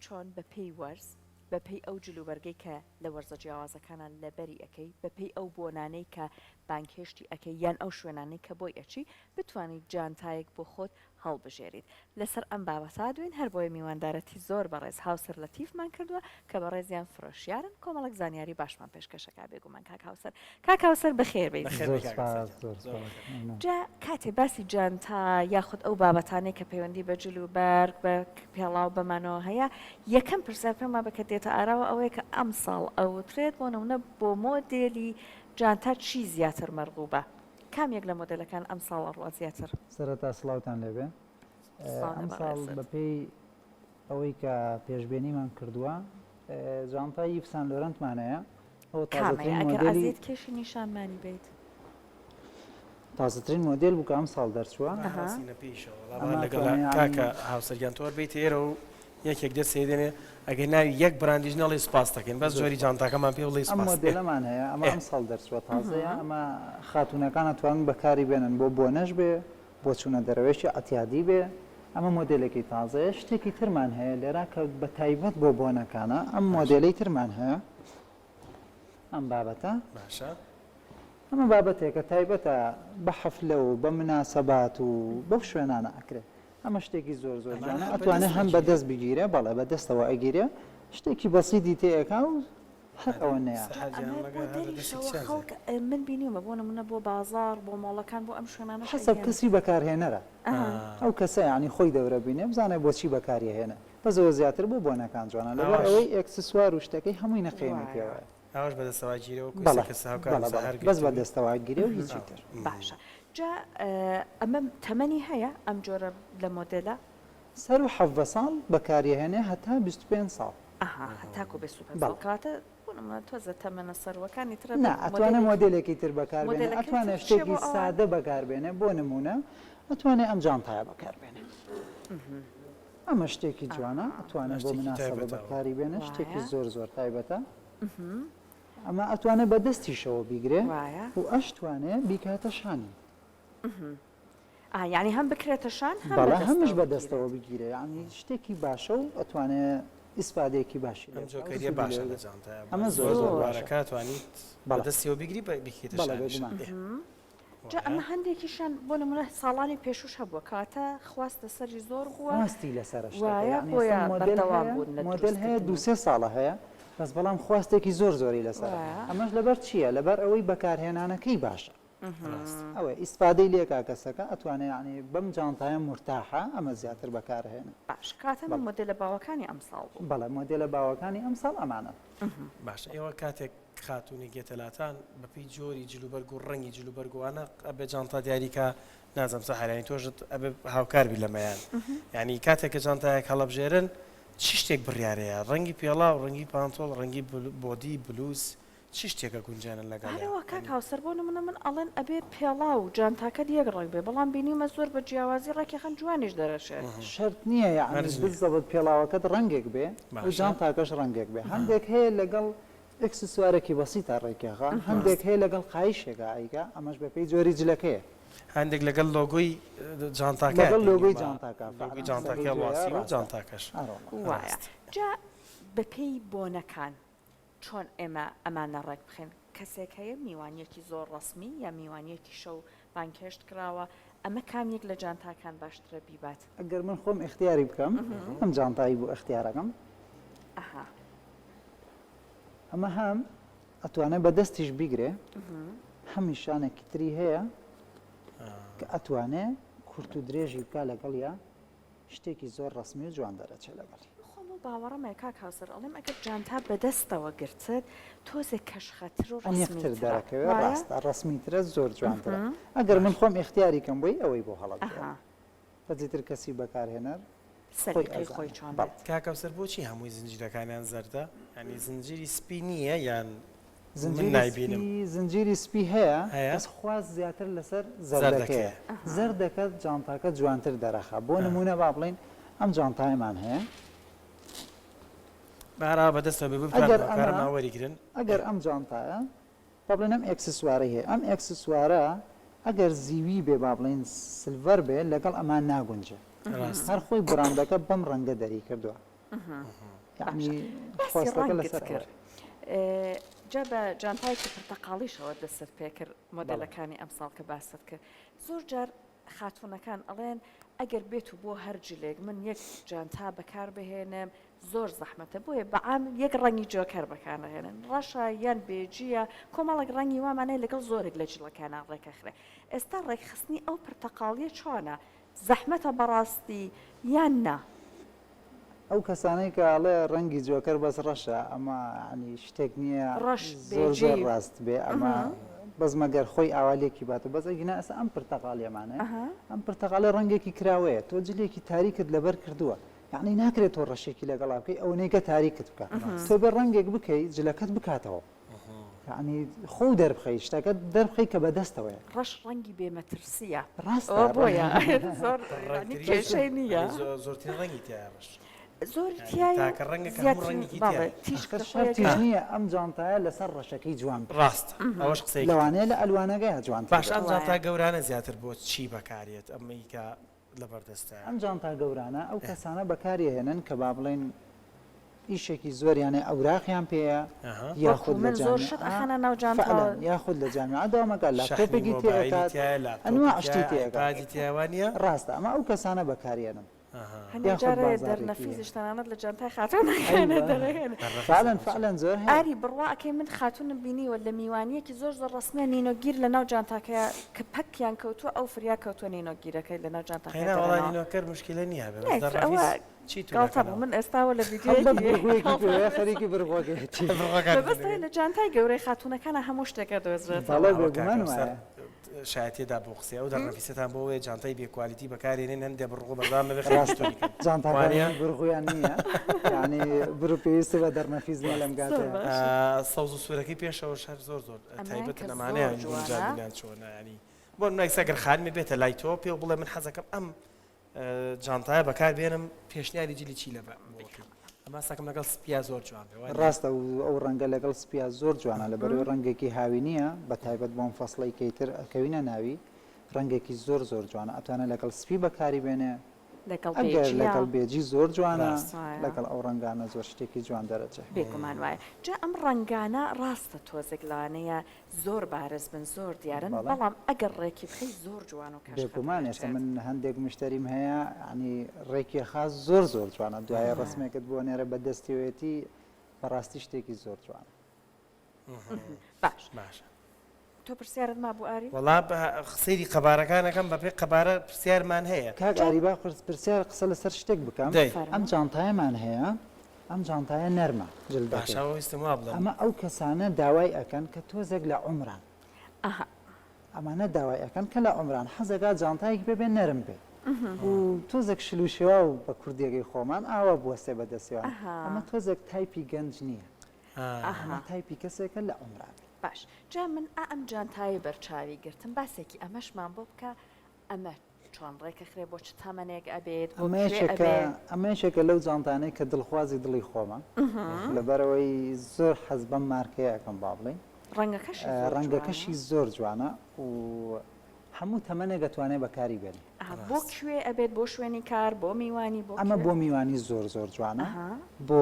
چۆن بەپێی وەرز بەپێی ئەو جلوبەرگەی کە لە وەرزە جیاوازەکانان لەبەری ئەەکەی بەپێی ئەو بۆنانەی کە بانکێشتی ئەەکەی یان ئەو شوێنانەی کە بۆی ئەچی بتوانیت جانتایەک بۆ خۆت هەڵبژێریت لەسەر ئەم بابەتا دوێن هەر بۆیە میواندارەتی زۆر بەڕێز هاوسەر لەتیفمان کردووە کە بە ڕێزیان فرۆشیارن کۆمەڵک زانیاری باشمان پێشکەشەکە بێگومان کاکاوسەر بەخێر بێت جا کاتێ باسی جانتا یاخود ئەو بابەتانەی کە پەیوەندی بە جلوبەرگ بە پێڵاو بەمانەوە هەیە یەکەم پرسیار پێما بکە دێتە ئاراوە ئەوەیە کە ئەم ساڵ ئەوترێت بۆ نمونە بۆ مۆدێلی جانتا چی زیاتر مەرغوبە کامێک لە مۆدلەکان ئەم ساڵ ڕوا زیاتر سەرەتا سڵاوتان لێبێ ئەم ساڵ بەپێی ئەوەی کە پێشبێنیمان کردووە جانتای یڤ سان لۆرەنتمانەیە ئەو ئەگەر کێشی نیشانمانی بیت تازەترین مۆدل بوو کە ئەم ساڵ دەرچووە لەگەڵ کاکە هاوسەرگیان تۆر بیت ئێرە و یەکێک دەست سێدێنێ ئەگەر ناوی یەک براندیش نەڵی سپاس دەکەین بەس جۆری جانتاکەمان پێ بڵێ ئەم مۆدلەمان هەیە ئەمە ئەم ساڵ دەرچووە تازەیە ئەمە خاتونەکان ئەتوانن بەکاری بێنن بۆ بۆنەش بێ بۆ چوونە دەرەوێشی ئەتیادی بێ ئەمە مۆدلێکی تازەیە شتێکی ترمان هەیە لێرا کە بە تایبەت بۆ بۆنەکانە ئەم مۆدلەی ترمان هەیە ئەم بابەتە باشە ئەمە بابەتێکە تایبەتە بە حەفلە و بە مناسەبات و بەو شوێنانە ئەکرێت ئەمە شتێکی زۆر زۆر جوانە ئەتوانێت هەم بەدەست بگیرێ بەڵێ بەدەستەوە ئەگیرێ شتێکی بەسیدی تێیەکا و هەر ئەوە نەیە من بینیمە بۆ نمونە بۆ بازار بۆ ماڵەکان بۆ ئەم شوێنانە حەسەب کەسی بەکارهێنەرە ئەو کەسە یعنی خۆی دەورە بینێ بزانێ بۆچی بەکاریهێنە بەزەوە زیاتر بۆ بۆنەکان جوانە لەبەر ئەوەی ئەکسسوار و شتەکەی هەمووی نەقیمە پێوە ئەوش بەدەستەوە گیرەوە بەس بەدەستەوە گیرێ و هیچی تر باشە جا ئەمە تەمەنی هەیە ئەم جۆرە لە مۆدلە سەر و حەڤە ساڵ بەکاریهێنێ هەتا 25 ساڵ هەتاکو بێ کاتە تۆزە تەمەنە سەرەکانی تر ئەتوانێت مۆدلێکی تر بەکاربێنێ ئەتوانێت شتێکی سادە بەکاربێنێ بۆ نمونە ئەتوانێت ئەم جانتایە بەکاربێنێ ئەمە شتێکی جوانە ئەتوانێت بۆ مناسبە بەکاری بێنێ شتێکی زۆر زۆر تایبەتە ئەمە ئەتوانێت بەدەستیشەوە بیگرێ و ئەشتوانێت بیکاتە شانی یعنی هەم بکرێتە شان بەڵێ هەمش بەدەستەوە بگیرێ یعنی شتێکی باشە و ئەتوانێت ئیسپادەیەکی باشی باشە لە جانتایە ئەمە زۆر زۆرکات توانیت بەدەستیەوە بیگری بکێتە جا ئەمە هەندێکیشان بۆ نمونە ساڵانی پێشوش هەبووە کاتە خواستە سەری زۆر خواستی لەسەر مۆدل هەیە دوسێ ساڵە هەیە بەس بەڵام خواستێکی زۆر زۆری لەسەر ئەمەش لەبەر چییە لەبەر ئەوەی بەکارهێنانەکەی باشە ئەوە ئیسپادەی لێکا کەسەکە ئەتوانێت ینی بەم جانتایە مرتاحە ئەمە زیاتر بەکارهێنە باش کاتەمە مۆدلە باوەکانی ئەم ساڵ بەڵێ مۆدلە باوەکانی ئەم ساڵ ئەمانە باش ئێوە کاتێک خاتونی گێتەلاتان بەپی جۆری جلوبەرگ و ڕەنگی جلوبەرگوانە ئەبێ جانتا دیاریکە نازەم سەحرانی تۆژت ئەبێ هاوکاربی لەمەیان ینی کاتێک کە جانتایەک هەڵەبژێرن چی شتێک بڕیارەیە ڕەنگی پێڵا و ڕەنگی پانتۆڵ ڕەنگی بۆدی بلوز چی شتێکە گونجانن لەگەڵەوە کاک هاوسەر بۆ نمونە من ئەڵێن ئەبێ پێڵا و جانتاکە دیەک ڕێک بێ بەڵام بینیمە زۆر بە جیاوازی ڕێکیخەن جوانیش دەرەشێت شەرت نییە یعنی بزەبت پێڵاوەکەت ڕەنگێک بێ و جانتاکەش ڕەنگێک بێ هەندێک هەیە لەگەڵ ئەکسسوارێکی بەسیتە ڕێکیخە هەندێک هەیە لەگەڵ قایشێکە ئایکە ئەمەش بەپێی جۆری جلەکەیە هەندێک لەگەڵ لۆگۆی جانتاکە لەگەڵ لۆگۆی جانتاکە جانتاکە واسی و جانتاکەش وایە جا بەپێی بۆنەکان چۆن ئێمە ئەمانە ڕێک بخێن کەسێک هەیە میوانیەکی زۆر ڕسمی یا میوانیەکی شەو بانکێشت کراوە ئەمە کامیەک لە جانتاکان باشترە بیبات ئەگەر من خۆم اختیاری بکەم ئەم جانتایی بۆ اختیارەکەم ئەمە هەم ئەتوانێت بەدەستیش بیگرێ هەمی شانێکی تری هەیە کە ئەتوانێت کورت و درێژی بکە لەگەڵیا شتێکی زۆر ڕسمی و جوان دەرەچێت لەگەڵی باوەڕەمە کاک هاوسەر ئەڵێم ئەگەر جانتا بەدەستەوە گرتت تۆزێک کەشخەتر و ڕسمیتر دەرەکەوێت ڕاستە ڕسمیترە زۆر جوانترە ئەگەر من خۆم اختیاری کەم بۆی ئەوەی بۆ هەڵەت بەجێتر کەسی بەکارهێنەر خۆی چۆن کاک هاوسەر بۆچی هەمووی زنجیرەکانیان زەردە ینی زنجیری سپی نییە یان زنجیری سپی هەیە بەس خواست زیاتر لەسەر زەردەکەیە زەردەکە جانتاکە جوانتر دەرەخە بۆ نمونە با بڵین ئەم جانتایمان هەیە بارا بەدەستەوە بکارماوەریگرن ئەگەر ئەم جانتایە با بڵێن ئەم ئەکسسوارە هەیە ئەم ئەکسسوارە ئەگەر زیوی بێ با بڵین سلڤەر بێ لەگەڵ ئەمان ناگونجێ هەر خۆی براندەکە بەم ڕەنگە دەری کردووە یعنی خواستەکە لەسەر ئەوە. جا بە جانتایەکی پرتەقاڵیشەوە دەست پێ کرد مۆدەلەکانی ئەمساڵ کە باست کرد زۆر جار خاتونەکان ئەڵێن ئەگەر بێت و بۆ هەر جلێک من یەک جانتا بەکار بهێنم زۆر زەحمەتە بۆیە بەعام یەک ڕەنگی جۆکەر بەکارهێنن ڕەشە یان بێجیە کۆمەڵک ڕەنگی وامانەیە لەگەڵ زۆرێک لە جلەکانە ڕێکەخرێ ئێستا ڕێکخستنی ئەو پرتەقاڵیە چۆنە زەحمەتە بەڕاستی یان نا ئەو کەسانەی کە ئاڵێ ڕەنگی جۆکەر بەس ڕەشە ئەمە ینی شتێک نییە زۆر ڕاست بێ ئەمە بەس مەگەر خۆی ئاوالێکی باتە بەزەگینا ئەس ئەم پرتەقاڵێمانە ئەم پرتەقاڵە ڕەنگێکی کراوەیە تۆ جلێکی تاریکت لەبەر کردووە یعنی ناکرێت تۆ ڕەشێکی لەگەڵا بکەی ئەوەی کە تاریکت بکە تۆ بە ڕەنگێک بکەیت جلەکەت بکاتەوە یعنی خۆ دەربخەی شتەکە دەربخەی کە بەدەستەوەیە ڕەش ڕەنگی بێمەترسیە ڕاستە بۆیە زۆر کێشەی نییە زۆرترین ڕەنگی تیاڕش زۆر تیش نییە ئەم جانتایە لەسەر ڕەشەکەی جوان ڕاست ئەوەش قسەی لەوانەیە لە ئەلوانەکەی جوان باش ئەم جانتا گەورانە زیاتر بۆ چی بەکارێت ئەمەیکە لەبەردەستە ئەم جانتا گەورانە ئەو کەسانە بەکارهێنن کە با بڵێن ئیشێکی زۆریانێ ئەوراقیان پێەیە یاخود من زۆر شت ئەخەنە ناو جانتا یاخود لە جامعە داوامەکە لاپتۆپێکی تێکات ئەنواع شتی تێوانە ڕاستە ئەمە ئەو کەسانە بەکارهێنن هەندێکجارێ دەرنەفیزش تەنانەت لە جانتای خاتونەکانە دەرێن فعلەن زۆر ئاری بڕواکەی من خاتونم بینیوە لە میوانیەکی زۆر زۆر ڕسمە نینۆگیر لە ناو جانتاکەیە کە پەکیان کەوتووە ئەو فریا کەوتووە نینۆگیرەکەی لە ناو جانتاکەنینۆکەر مشکلە نییە گڵتە بوو من ئێستاوە لە ڤیدیۆ خەریکی بڕواگەێتی لە جانتای گەورەی خاتونەکانە هەموو شتێکە دۆزرێت شایەتێدا بۆ قسە و دەڕەفیستان بۆەوەی جانتای بێکوالیتی بەکارێنێن هەندێ بڕۆ بەردام بە جانتاوانیان بڕغویان نییە یعنی بر پێویستە بە دەرنەفیزمە لەم گاتە سەوز و سوورەکەی پێشەوە شەر زۆر زۆر تایبەت لەمانەیە جوانیان چۆنە ینی بۆ نایسەگەر خانمی بێتە لای تۆ پێ بڵێ من حەزەکەم ئەم جانتایە بەکار بێنم پێشنیاری جلی چی لە ئەمە ساکەم لەگەڵ سپیا زۆر جوان ڕاستە ئەو ڕەنگە لەگەڵ سپیا زۆر جوانە لە بەرەوەی ڕەنگێکی هاوی نییە بە تایبەت بۆم فەسڵی کەیتر ئەکەوینە ناوی ڕەنگێکی زۆر زۆر جوانە ئەتوانە لەگەڵ سپی بەکاری بێنێ لەگەڵ بێجی زۆر جوانە لەگەڵ ئەو ڕەنگانە زۆر شتێکی جوان دەرەجێ بێگومان وایە جا ئەم ڕەنگانە ڕاستە تۆزێک لەوانەیە زۆر بارز بن زۆر دیارن بەڵام ئەگەر ڕێکی بخەی زۆر جوان و بێگومان ئێستا من هەندێک مشتریم هەیە ینی ڕێکی خاص زۆر زۆر جوانە دوایە ڕسمێکت بۆ نێرە بەدەستیوێتی بەڕاستی شتێکی زۆر جوانە باش تۆ پرسیارت ما بۆ ئاری وڵا سەیری قەبارەکانەکەم بەپێ قەبارە پرسیارمان هەیە کاگاری با پرسیار قسە لەسەر شتێک بکەم ئەم جانتایەمان هەیە ئەم جانتایە نەرمە ئەمە ئەو کەسانە داوای ئەەکەن کە تۆزێک لە عمران ئەمانە داوای ئەەکەن کە لە عمران حەزەکە جانتایەک بێ نەرم بێ و تۆزێک شلوشێوە و بە کوردێکی خۆمان ئاوە بوەستێ بەدەستیوان ئەمە تۆزێک تایپی گەنج نییە ئەمە تایپی کەسێکە لە عمران باش جا من ئەم جانتایی بەرچاوی گرتم باسێکی ئەمەشمان بۆ بکە ئەمە چۆن ڕێکەخرێ بۆ چ تامەنێک ئەبێت ئەمەشێکە لەو جانتانەی کە دڵخوازی دڵی خۆمە لەبەرەوەی زۆر حەز بەم مارکەیەکەم با بڵێ ڕەنگەکەشی زۆر جوانە و هەموو تەمەنێک دەتوانێت بەکاری بێنی بۆ کوێ ئەبێت بۆ شوێنی کار بۆ میوانی بۆ ئەمە بۆ میوانی زۆر زۆر جوانە بۆ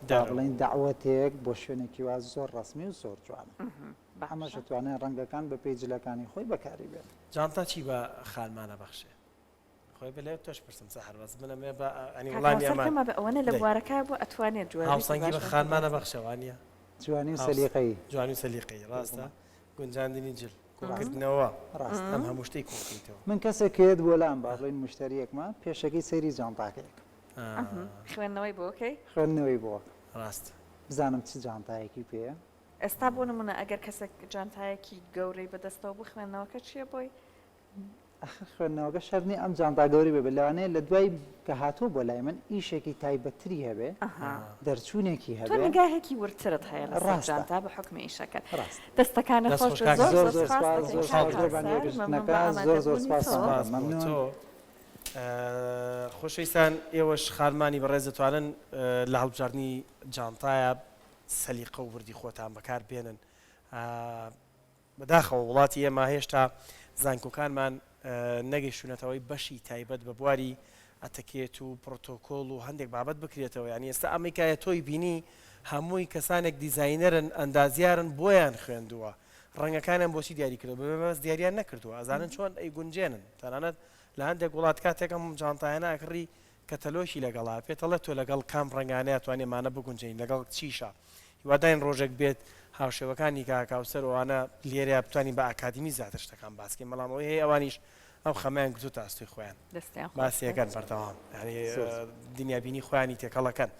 بڵێن داوەتێک بۆ شوێنێکی وا زۆر ڕسمی و زۆر جوانە ئەمەش دەتوانێت ڕەنگەکان بە پێیجلەکانی خۆی بەکاری بێت جانتا چی بە خانمانە بەخشێ خۆی بەلێ تۆش پرسم سەحر بەس منەمێ بە ئەنی وڵامیەمان بە ئەوەنە لە بوارەکە بۆ ئەتوانێت جوان هاوسەنگی بە خانمانە بەخشەوانە جوانی و سەلیقەی جوانی و سەلیقەی ڕاستە گونجاندنی جل کردنەوە ئەم هەموو شتێک کۆکریتەوە من کەسێکێت بۆ لام با بڵێن مشتریەکمان پێشەکەی سەیری جانتاکەیەک خوێندنەوەی بۆکەی خوێندنەوەی بۆ ڕاست بزانم چ جانتایەکی پێە ئێستا بۆ نمونە ئەگەر کەسێک جانتایەکی گەورەی بەدەستەوە بۆ خوێندنەوەکە چییە بۆی خوێندنەوەگە شەرنی ئەم جانتا گەوری بێ لەوانەیە لە دوای کە هاتووە بۆ لای من ئیشێکی تایبەتری هەبێ دەرچوونێکی هەبێ نگاهێکی ورترت هەیە لە جانتا بە حکمی ئیشەکە دەستەکانە خۆش زۆر زۆر سپاس خۆشەویستان ئێوەش خانمانی بەڕێز دەتوانن لە هەڵبژاردننی جانتایە سەلیقە و وردی خۆتان بەکار بێنن بەداخەوە وڵاتی ئێمە هێشتا زانکۆکانمان نەگەیشتونەتەوەی بەشی تایبەت بە بواری ئەتەکێت و پرۆتۆکۆل و هەندێک بابەت بکرێتەوە ینی ئێستا ئەمریکایە تۆی بینی هەمووی کەسانێک دیزاینەرن ئەندازیارن بۆیان خوێندووە ڕەنگەکانیان بۆچی دیاری کردو بەس دیاریان نەکردووە ئازانن چۆن ئەی گونجێنن تەنانەت لە هەندێک وڵات کاتێکم جانتایانە ئەکڕی کەتەلۆشی لەگەڵا پێتەڵێت تۆ لەگەڵ کام ڕنگانەیە توانێمانە بگونجین لەگەڵ چیشە هیواداین ڕۆژێک بێت هاوشێوەکانی کاکاوسەرەوانە لێرە بتوانین بە ئاکادمی زیاتر شتەکان باسکەین بەڵامەوەی هەیە ئەوانیش ئەو خەمەیان گوتو تاستوی خۆیان دەستیان باسیەکەن بەردەوام دنیابینی خۆیانی تێکەڵەکەن